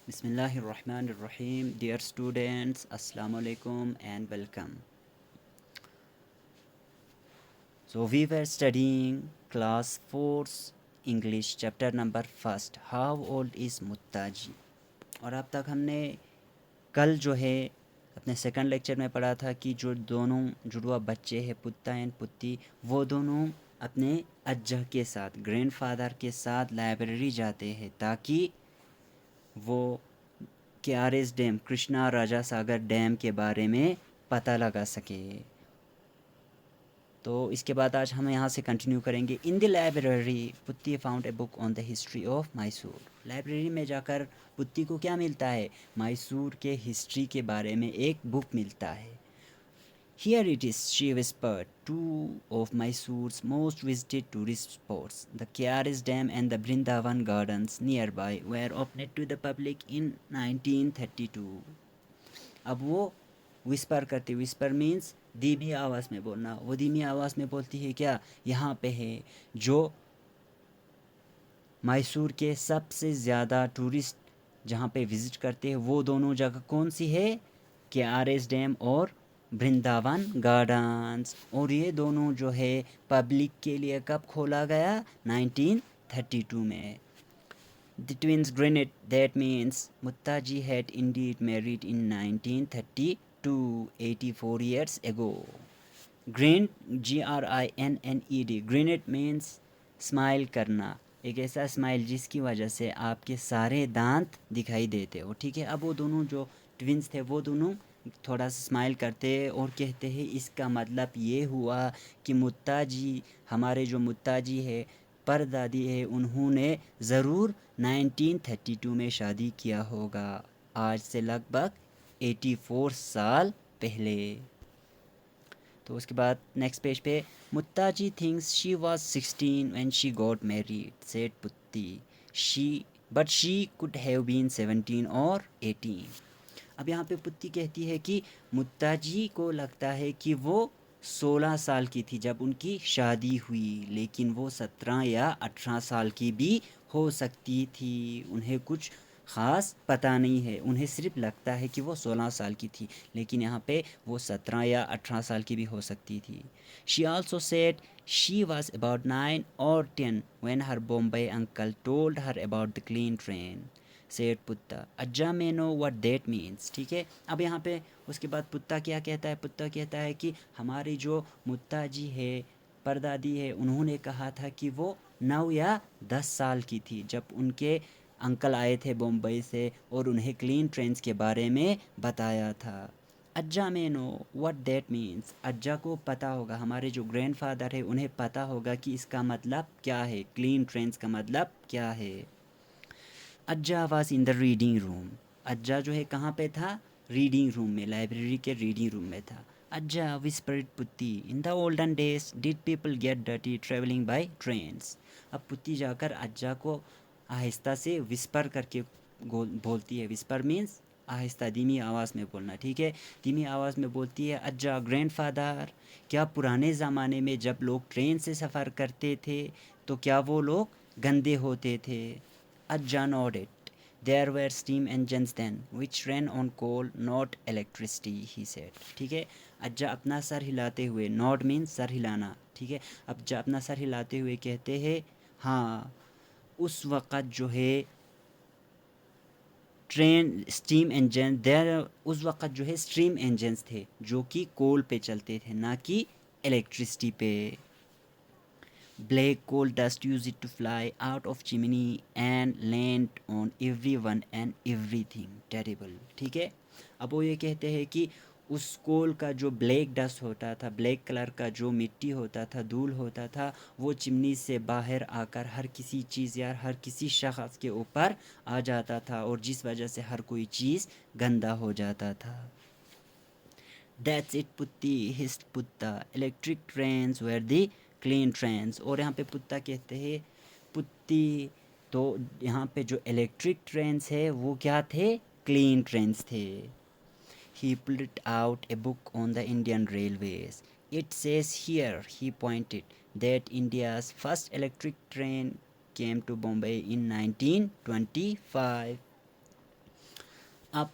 Bismillahirrahmanirrahim. Dear students, Assalamu alaikum and welcome. So we were studying class 4's English chapter number first. How old is Muttaji? और अब तक हमने कल जो है अपने सेकंड लेक्चर में पढ़ा था कि जो दोनों जुड़वा बच्चे हैं पुत्ता एंड पुत्ती, वो दोनों अपने अज्जा के साथ ग्रैंडफादर के साथ लाइब्रेरी जाते हैं ताकि वो केआरएस डैम कृष्णा राजा सागर डैम के बारे में पता लगा सके। तो इसके बाद आज हम यहाँ से कंटिन्यू करेंगे। इन द लाइब्रेरी पुत्ती found a book on the history of Mysore. Library में जाकर पुत्ती को क्या मिलता है? मैसूर के हिस्ट्री के बारे में एक बुक मिलता है। Here it is, she whispered, two of Mysore's most visited tourist spots, the KRS Dam and the Brindavan Gardens nearby, were opened to the public in 1932. अब वो विस्पर करती, विस्पर मीन्स धीमी आवाज़ में बोलना। वो धीमी आवाज़ में बोलती है क्या? यहाँ पे है जो मैसूर के सबसे ज़्यादा टूरिस्ट जहाँ पे विज़िट करते हैं वो दोनों जगह कौन सी है? केआरएस डैम और वृंदावन गार्डन्स। और ये दोनों जो है पब्लिक के लिए कब खोला गया? 1932 में। The twins grinned. That means Muttaji had indeed married in 1932, 84 years ago. Grinned, G-R-I-N-N-E-D. Grinned means smile करना, एक ऐसा स्माइल जिसकी वजह से आपके सारे दांत दिखाई देते हो। ठीक है, अब वो दोनों जो ट्विंस थे वो दोनों थोड़ा सा स्माइल करते और कहते हैं इसका मतलब ये हुआ कि मुत्ताजी, हमारे जो मुत्ताजी है परदादी है, उन्होंने ज़रूर 1932 में शादी किया होगा, आज से लगभग 84 साल पहले। तो उसके बाद नेक्स्ट पेज पे Muttaji thinks she was 16 when she got married said Putti she but she could have been 17 और 18। अब यहाँ पे पुत्ती कहती है कि मुत्ताजी को लगता है कि वो 16 साल की थी जब उनकी शादी हुई, लेकिन वो 17 या 18 साल की भी हो सकती थी। उन्हें कुछ ख़ास पता नहीं है, उन्हें सिर्फ लगता है कि वो 16 साल की थी, लेकिन यहाँ पे वो 17 या 18 साल की भी हो सकती थी। She also said she was about 9 और 10 when her Bombay uncle told her about the clean train. सेठ पुत्ता अज्जा में नो व्हाट दैट मीन्स। ठीक है, अब यहाँ पे उसके बाद पुत्ता क्या कहता है? पुत्ता कहता है कि हमारी जो मुत्ताजी है परदादी है, उन्होंने कहा था कि वो 9 या 10 साल की थी जब उनके अंकल आए थे बम्बई से और उन्हें क्लीन ट्रेन्स के बारे में बताया था। अज्जा में नो व्हाट दैट मीन्स। अज्जा को पता होगा, हमारे जो ग्रैंडफादर है उन्हें पता होगा कि इसका मतलब क्या है, क्लीन ट्रेन्स का मतलब क्या है। अज्जा was in the reading room. अज्जा जो है कहाँ पे था? रीडिंग रूम में, लाइब्रेरी के रीडिंग रूम में था। अज्जा विस्पर्ड पुत्ती in the olden days did people get dirty travelling bye trains. अब पुत्ती जाकर अज्जा को आहिस्ता से विस्पर करके बोलती है। विस्पर मीन्स आहिस्ता, धीमी आवाज़ में बोलना। ठीक है, धीमी आवाज़ में बोलती है अज्जा ग्रैंडफादर, क्या पुराने ज़माने में जब लोग ट्रेन से सफ़र करते थे तो क्या वो लोग गंदे होते थे? Ajja nodded. There were steam engines then, which ran on coal, not electricity, he said. ठीक है, अज्जा अपना सर हिलाते हुए, नॉड मीन सर हिलाना। ठीक है, अज्जा अपना सर हिलाते हुए कहते हैं हाँ, उस वक़्त जो है ट्रेन स्टीम इंजन देर, उस वक़्त जो है स्टीम इंजन्स थे जो कि कोल पे चलते थे, ना कि इलेक्ट्रिसिटी पे। Black coal dust used to fly out of chimney and land on everyone and everything. Terrible. ठीक है, अब वो ये कहते हैं कि उस कोल का जो ब्लैक डस्ट होता था, ब्लैक कलर का जो मिट्टी होता था, धूल होता था, वो चिमनी से बाहर आकर हर किसी चीज़ या हर किसी शख्स के ऊपर आ जाता था और जिस वजह से हर कोई चीज़ गंदा हो जाता था। That's it पुत्ती, hissed पुत्ता, electric trains were the clean trains. और यहाँ पे पुत्ता कहते हैं पुत्ती, तो यहाँ पे जो इलेक्ट्रिक ट्रेन्स है वो क्या थे? क्लीन ट्रेन्स थे। He pulled out a book on the Indian railways. It says here, he pointed, that India's first electric train came to Bombay in 1925. अब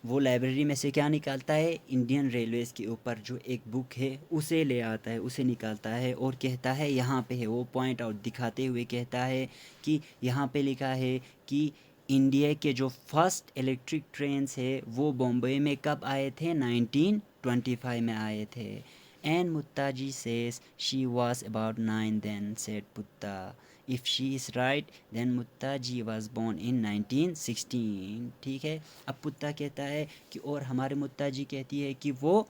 वो लाइब्रेरी में से क्या निकालता है, इंडियन रेलवेज़ के ऊपर जो एक बुक है उसे ले आता है, उसे निकालता है और कहता है यहाँ पे है, वो पॉइंट आउट दिखाते हुए कहता है कि यहाँ पे लिखा है कि इंडिया के जो फर्स्ट इलेक्ट्रिक ट्रेन्स है वो बॉम्बे में कब आए थे, 1925 में आए थे। And Muttaji says she was about 9 then, said Putta. If she is right then Muttaji was born in 1916। ठीक है, अब पुत्ता कहता है कि और हमारे मुत्ताजी कहती है कि वो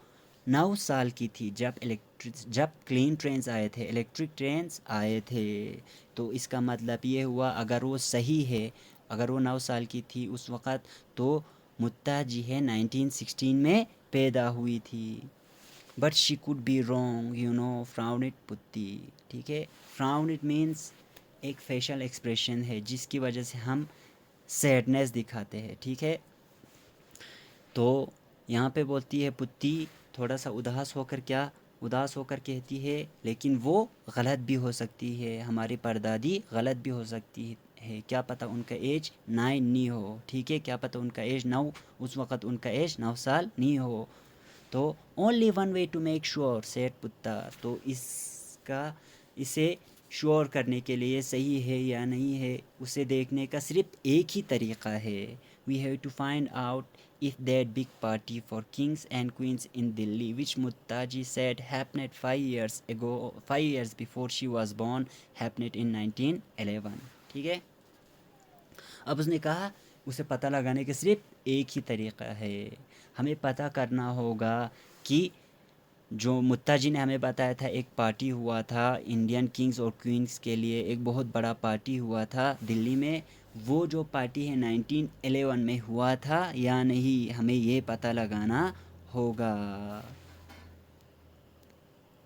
9 साल की थी जब क्लीन ट्रेन्स आए थे, इलेक्ट्रिक ट्रेन्स आए थे। तो इसका मतलब ये हुआ, अगर वो सही है, अगर वो 9 साल की थी उस वक़्त, तो मुत्ताजी है 1916 में पैदा हुई थी। But she could be wrong, you know, frown it पुत्ती। ठीक है, फ्राउन इट मीन्स एक फेशियल एक्सप्रेशन है जिसकी वजह से हम सैडनेस दिखाते हैं। ठीक है, तो यहाँ पे बोलती है पुत्ती थोड़ा सा उदास होकर, क्या उदास होकर कहती है, लेकिन वो गलत भी हो सकती है, हमारी परदादी गलत भी हो सकती है, क्या पता उनका एज 9 नहीं हो। ठीक है, क्या पता उनका एज 9, उस वक़्त उनका एज 9 साल नहीं हो। तो only one way to make sure, said Putta. तो इसे श्योर करने के लिए सही है या नहीं है उसे देखने का सिर्फ एक ही तरीक़ा है। We have to find out if that big party for kings and queens in Delhi which Muttaji said happened 5 years before she was born happened in 1911। ठीक है, अब उसने कहा उसे पता लगाने का सिर्फ एक ही तरीक़ा है, हमें पता करना होगा कि जो मुत्ताजी ने हमें बताया था एक पार्टी हुआ था इंडियन किंग्स और क्वींस के लिए, एक बहुत बड़ा पार्टी हुआ था दिल्ली में, वो जो पार्टी है 1911 में हुआ था या नहीं, हमें ये पता लगाना होगा।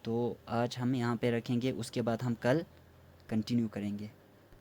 तो आज हम यहाँ पे रखेंगे, उसके बाद हम कल कंटिन्यू करेंगे।